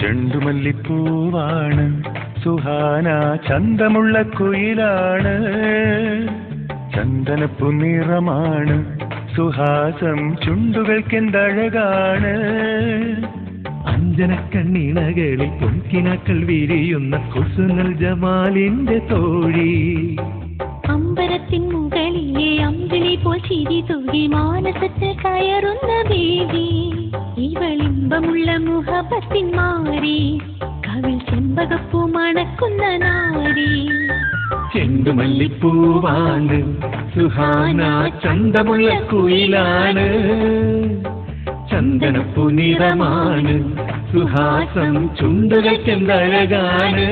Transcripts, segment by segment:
ചെണ്ടുമല്ലിപ്പൂവാണ് സുഹാന, ചന്തമുള്ള കുയിലാണ്, ചന്ദനപ്പൂ നിറമാണ്, സുഹാസം ചുണ്ടുകൾക്കെന്തഴകാണ്. അഞ്ജനക്കണ്ണിണകളിൽ പൊൻകിനാക്കൾ വിരിയുന്ന ഹുസ്നുൽ ജമാലിന്റെ തോഴി, അമ്പരത്തിൻ മുകളിലെ അമ്പിളി പോൽ ചിരി തൂകി മാനസത്തിൽ കയറുന്ന ബേബി, ഇവളിമ്പമുള്ള മുഹബത്തിൻ മാറി, കവിൾ ചെമ്പകപ്പൂ മണക്കുന്ന നാരി. ചെണ്ടുമല്ലിപ്പൂവാണ് സുഹാന, ചന്തമുള്ള കുയിലാണ്, ചന്ദനപ്പൂ നിറമാണ്, സുഹാസം ചുണ്ടുകൾക്കെന്തഴകാണ്.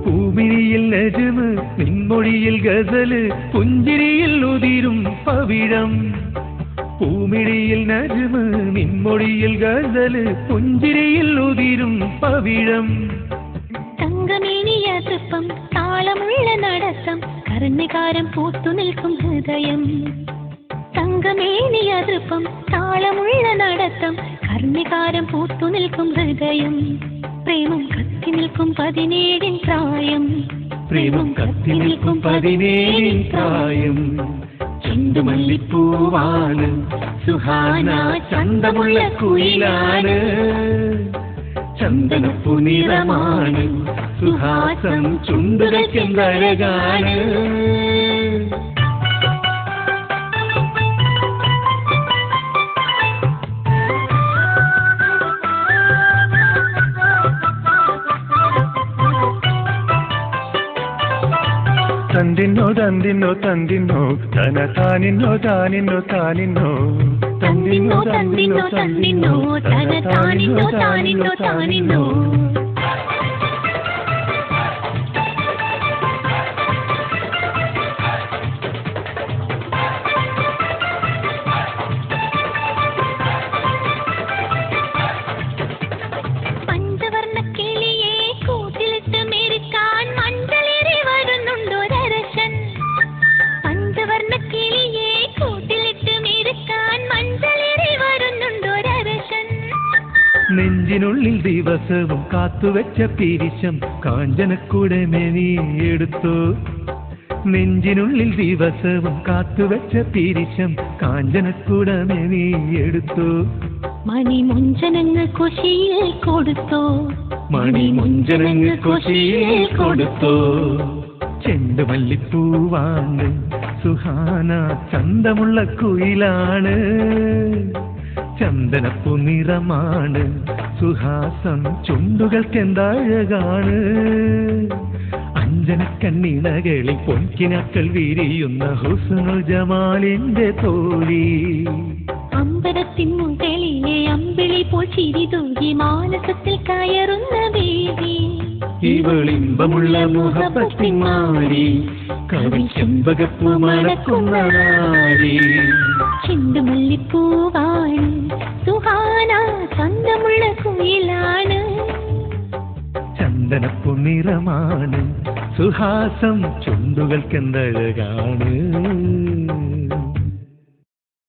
പൂമിഴിയിൽ നജ്മ്, നിൻമൊഴിയിൽ ഗസല്, പുഞ്ചിരിയിൽ ഉതിരും പവിഴം. പൂമിഴിയിൽ നജ്മ്, നിൻമൊഴിയിൽ ഗസല്, പുഞ്ചിരിയിൽ ഉതിരും പവിഴം. തങ്കമേനിയ തൃപ്പം, താളമുള്ള നടത്തം, കർണികാരം പൂത്തു നിൽക്കും ഹൃദയം. തങ്കമേനിയ തൃപ്പം, താളമുള്ള നടത്തം, കർണികാരം പൂത്തു നിൽക്കും ഹൃദയം. പ്രേമം കത്തി നിൽക്കും 17 പ്രായം, പ്രേമം കത്തി നിൽക്കും 17 പ്രായം. ചെണ്ടുമല്ലിപ്പൂവാണ് സുഹാന, ചന്തമുള്ള കുയിലാണ്, ചന്ദനപ്പൂ നിറമാണ്, സുഹാസം ചുണ്ടുകൾക്കെന്തഴകാണ്. തന്തിന്നോ തന്തിന്നോ തന്തിന്നോ തന താനിന്നോ താനിന്നോ താനിന്നോ, തന്നിന്നോ തന്നിന്നോ തന്നിന്നോ തന താനിന്നോ താനിന്നോ താനിന്നോ. നെഞ്ചിനുള്ളിൽ ദിവസവും കാത്തുവെച്ച പിരിശം കാഞ്ചനക്കൂടമേ നീ എടുത്തു. നെഞ്ചിനുള്ളിൽ ദിവസവും കാത്തുവെച്ച പിരിശം കാഞ്ചനക്കൂടമേ നീ എടുത്തു. മണിമുഞ്ചനങ്ങൾ കുശിയിൽ കൊടുത്തോ, മണിമുഞ്ചനങ്ങൾ കുശിയിൽ കൊടുത്തോ. ചെണ്ടുമല്ലിപ്പൂവാണ് സുഹാന, ചന്തമുള്ള കുയിലാണ്, ചന്ദനപ്പൂ നിറമാണ്, സുഹാസം ചുണ്ടുകൾക്കെന്തഴകാണ്. അഞ്ജനക്കണ്ണിണകളിൽ പൊൻകിനാക്കൾ വിരിയുന്ന ഹുസ്നുൽ ജമാലിന്റെ തോഴി, അമ്പരത്തിൻ മുകളിലെ അമ്പിളി പോൽ ചിരി തൂകി മാനസത്തിൽ കയറുന്ന ബേബി, ഇവളിമ്പമുള്ള മുഹബത്തിൻ മാരി, കവിൾ ചെമ്പകപ്പൂ മണക്കുന്ന നാരി. ചെണ്ടുമല്ലിപ്പൂവാണ് സുഹാന, ചന്തമുള്ള കുയിലാണ്, ചന്ദനപ്പൂ നിറമാണ്, സുഹാസം ചുണ്ടുകൾക്കെന്തഴകാണ്.